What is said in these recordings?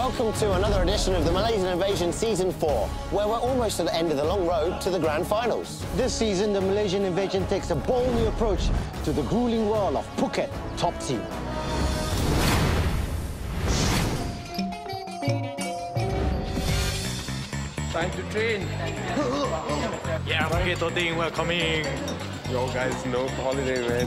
Welcome to another edition of the Malaysian Invasion Season 4, where we're almost at the end of the long road to the grand finals. This season, the Malaysian Invasion takes a bold new approach to the grueling world of Phuket top team. Time to train. Yeah, Phuket top team, we're coming. Yo guys, no holiday, man.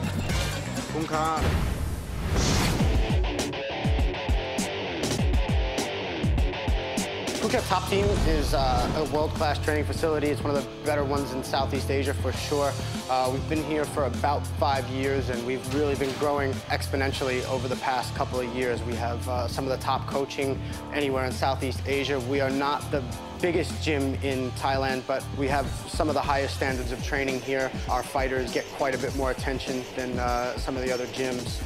Phuket Top Team is a world-class training facility. It's one of the better ones in Southeast Asia for sure. We've been here for about 5 years, and we've really been growing exponentially over the past couple of years. We have some of the top coaching anywhere in Southeast Asia. We are not the biggest gym in Thailand, but we have some of the highest standards of training here. Our fighters get quite a bit more attention than some of the other gyms,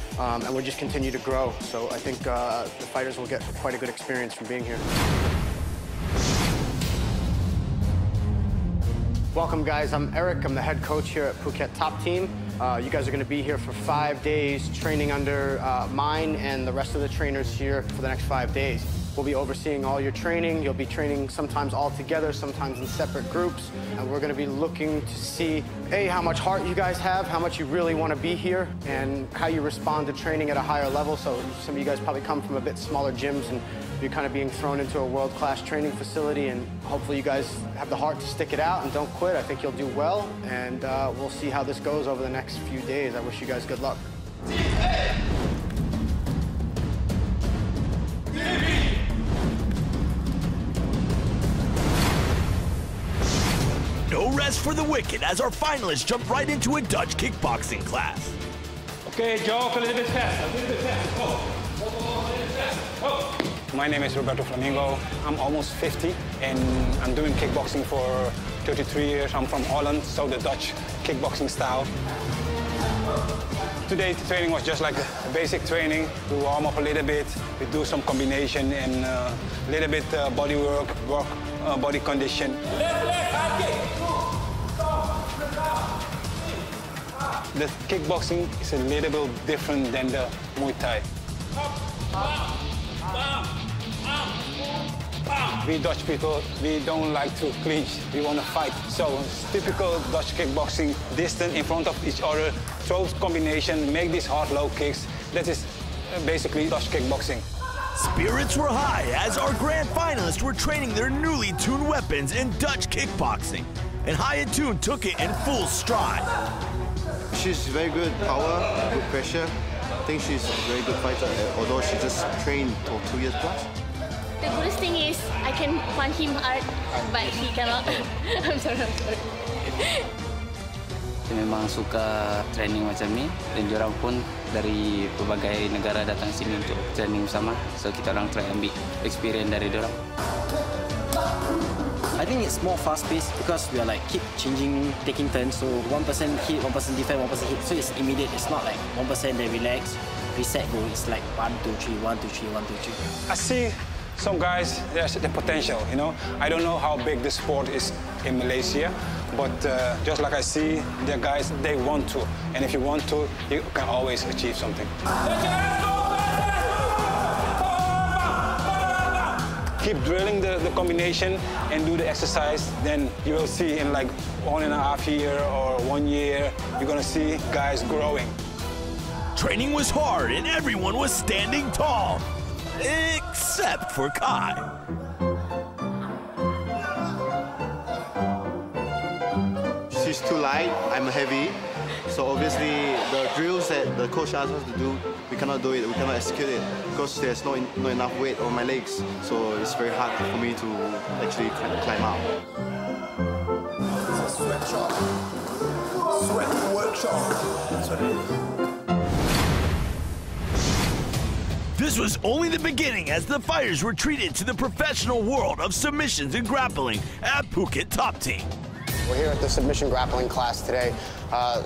and we just continue to grow. So I think the fighters will get quite a good experience from being here. Welcome, guys. I'm Eric. I'm the head coach here at Phuket Top Team. You guys are going to be here for 5 days training under mine and the rest of the trainers here for the next 5 days. We'll be overseeing all your training. You'll be training sometimes all together, sometimes in separate groups. And we're going to be looking to see, A, how much heart you guys have, how much you really want to be here, and how you respond to training at a higher level. So some of you guys probably come from a bit smaller gyms, and you're kind of being thrown into a world-class training facility, and hopefully you guys have the heart to stick it out and don't quit. I think you'll do well, and we'll see how this goes over the next few days. I wish you guys good luck. No rest for the wicked as our finalists jump right into a Dutch kickboxing class. Okay, jog a little bit faster, a little bit faster. Go. A little bit faster. Go. My name is Roberto Flamingo. I'm almost 50 and I'm doing kickboxing for 33 years. I'm from Holland, so the Dutch kickboxing style. Today the training was just like a basic training. We warm up a little bit, we do some combination and a little bit body work, body condition. Left leg, high kick. The kickboxing is a little bit different than the Muay Thai. We Dutch people, we don't like to clinch, we want to fight. So it's typical Dutch kickboxing, distance in front of each other, throws combination, make these hard low kicks. That is basically Dutch kickboxing. Spirits were high as our grand finalists were training their newly tuned weapons in Dutch kickboxing. And Hayatun took it in full stride. She's very good power, good pressure. I think she's a very good fighter, although she just trained for 2 years plus. The goodest thing is I can punch him hard, but he cannot. I'm sorry. Saya memang suka training macam ni, dan diorang pun dari berbagai negara datang sini untuk training bersama. So kita orang try ambil experience dari diorang. I think it's more fast-paced because we are like keep changing, taking turns. So one person hit, one person defend, one person hit. So it's immediate. It's not like 1% then relax, reset, go. It's like 1, 2, 3, 1, 2, 3, 1, 2, 3. I see some guys, there's the potential, you know. I don't know how big the sport is in Malaysia, but just like I see, the guys, they want to. And if you want to, you can always achieve something. Keep drilling the combination and do the exercise, then you will see in like 1.5 years or 1 year, you're gonna see guys growing. Training was hard and everyone was standing tall, except for Kai. She's too light, I'm heavy. So obviously the drills that the coach asks us to do, we cannot do it, we cannot execute it because there's not enough weight on my legs. So it's very hard for me to actually climb out. It's a sweatshop. Sweat workshop. That's what it is. This was only the beginning as the fighters were treated to the professional world of submissions and grappling at Phuket Top Team. We're here at the submission grappling class today,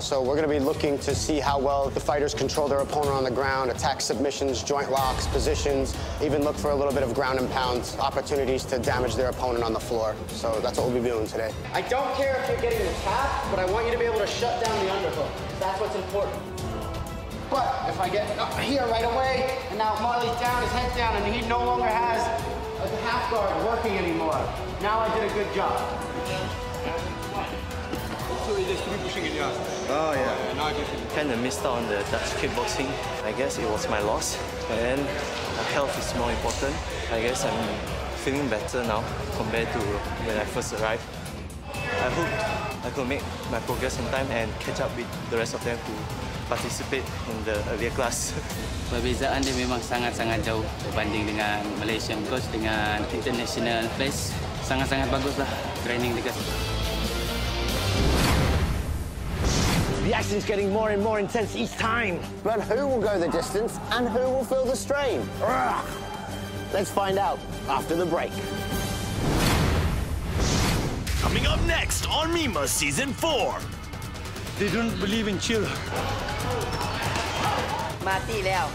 so we're going to be looking to see how well the fighters control their opponent on the ground, attack submissions, joint locks, positions, even look for a little bit of ground and pound opportunities to damage their opponent on the floor. So that's what we'll be doing today. I don't care if you're getting the tap, but I want you to be able to shut down the underhook. That's what's important. But if I get up here right away, and now Marley's down, his head's down, and he no longer has half guard working anymore. Now I did a good job. So you just keep pushing it, yeah. Oh, yeah. Now I can feel it. Kind of missed out on the Dutch kickboxing. I guess it was my loss. But then health is more important. I guess I'm feeling better now compared to when I first arrived. I hope I could make my progress in time and catch up with the rest of them who participate in the earlier class. Perbezaan dia memang sangat-sangat jauh berbanding dengan Malaysian coach dengan international place. Sangat-sangat baguslah training dekat. The action's getting more and more intense each time. But who will go the distance and who will feel the strain? Let's find out after the break. Coming up next on MIMMA Season 4. They don't believe in chill. Mati liao.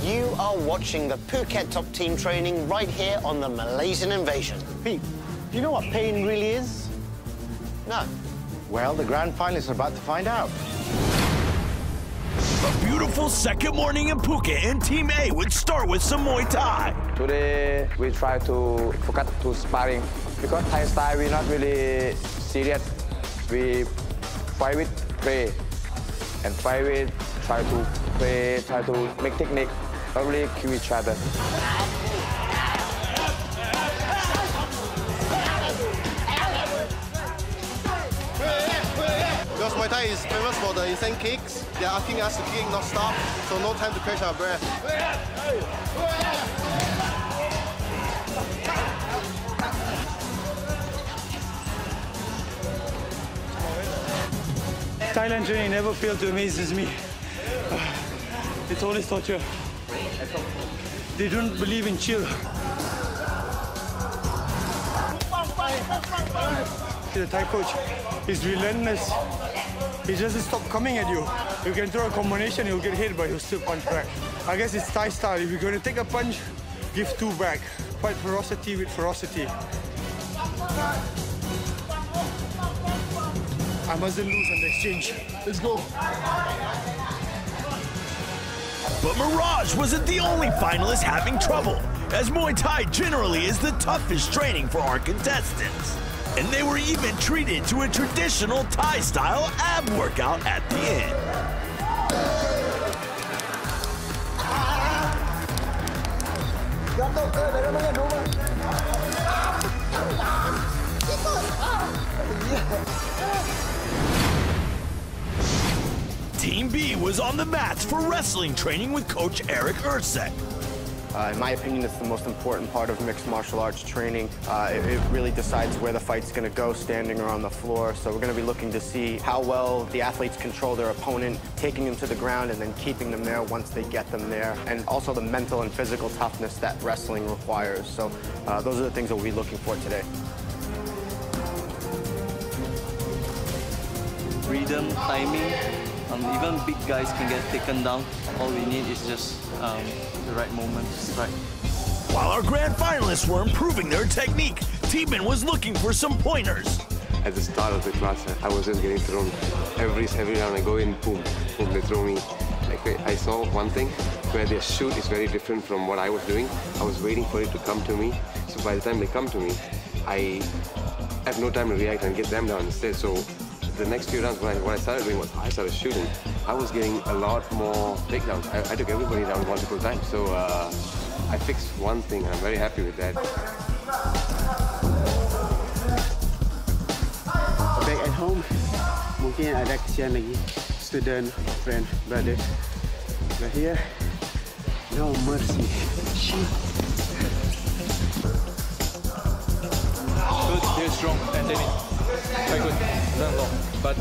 You are watching the Phuket top team training right here on the Malaysian Invasion. Pete, do you know what pain really is? No. Well, the grand finalists are about to find out. A beautiful second morning in Phuket, and Team A would start with some Muay Thai. Today we try to focus to sparring because Thai style we're not really serious. We fight with play and fight with try to play, try to make technique, not really kill each other. Because Muay Thai is famous for the insane kicks. They're asking us to kick, not stop, so no time to catch our breath. Thailand training never failed to amaze me. It's always torture. They don't believe in chill. The Thai coach is relentless. He doesn't stop coming at you. You can throw a combination, he'll get hit, but he'll still punch back. I guess it's Thai style. If you're going to take a punch, give two back. Fight ferocity with ferocity. I mustn't lose on the exchange. Let's go. But Mirage wasn't the only finalist having trouble, as Muay Thai generally is the toughest training for our contestants. And they were even treated to a traditional Thai-style ab workout at the end. Team B was on the mats for wrestling training with Coach Uresk. In my opinion, it's the most important part of mixed martial arts training. It really decides where the fight's going to go, standing or on the floor. So we're going to be looking to see how well the athletes control their opponent, taking them to the ground and then keeping them there once they get them there, and also the mental and physical toughness that wrestling requires. So those are the things that we'll be looking for today. Freedom, timing, even big guys can get taken down. All we need is just the right moment to strike. While our grand finalists were improving their technique, Teeman was looking for some pointers. At the start of the class, I was just getting thrown. Every round I go in, boom, boom, they throw me. Like, I saw one thing where their shoot is very different from what I was doing. I was waiting for it to come to me. So by the time they come to me, I have no time to react and get them down instead. So the next few rounds, what I started doing was I started shooting. I was getting a lot more takedowns. I took everybody down multiple times. So I fixed one thing. I'm very happy with that. Back at home, mungkin ada kesian lagi, student, friend, brother. But here, no mercy. Good, you're strong, and then quite good. Done long, but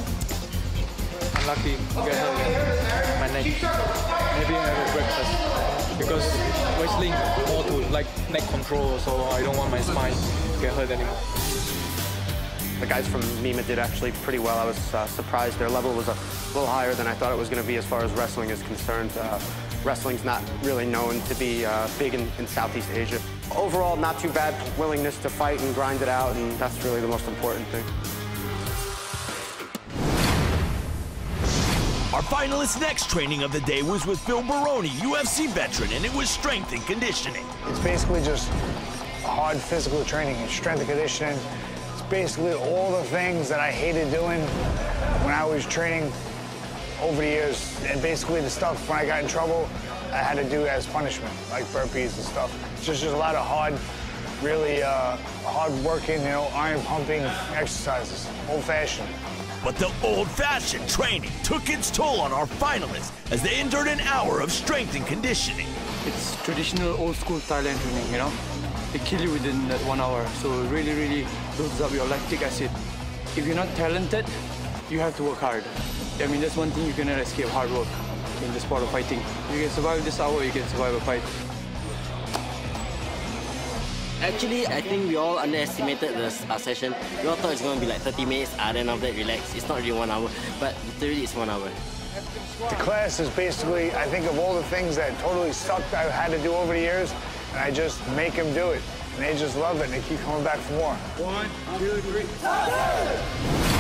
unlucky to get hurt again. My neck. Maybe I will breakfast because wrestling more to like neck control, so I don't want my spine to get hurt anymore. The guys from MIMMA did actually pretty well. I was surprised. Their level was a little higher than I thought it was going to be as far as wrestling is concerned. Wrestling's not really known to be big in Southeast Asia. Overall, not too bad. Willingness to fight and grind it out, and that's really the most important thing. Our finalist's next training of the day was with Baroni, UFC veteran, and it was strength and conditioning. It's basically just hard physical training. It's strength and conditioning. It's basically all the things that I hated doing when I was training over the years, and basically the stuff when I got in trouble, I had to do as punishment, like burpees and stuff. It's just a lot of hard, really hard working, you know, iron pumping exercises, old-fashioned. But the old-fashioned training took its toll on our finalists as they endured an hour of strength and conditioning. It's traditional old-school Thailand training, you know? They kill you within that 1 hour, so it really builds up your lactic acid. If you're not talented, you have to work hard. I mean, that's one thing you cannot escape, hard work in the sport of fighting. You can survive this hour, you can survive a fight. Actually, I think we all underestimated the session. We all thought it's going to be like 30 minutes, and then after that, relax. It's not really 1 hour, but literally it's 1 hour. The class is basically, I think, of all the things that totally sucked I had to do over the years, and I just make them do it. And they just love it, and they keep coming back for more. 1, 2, 3.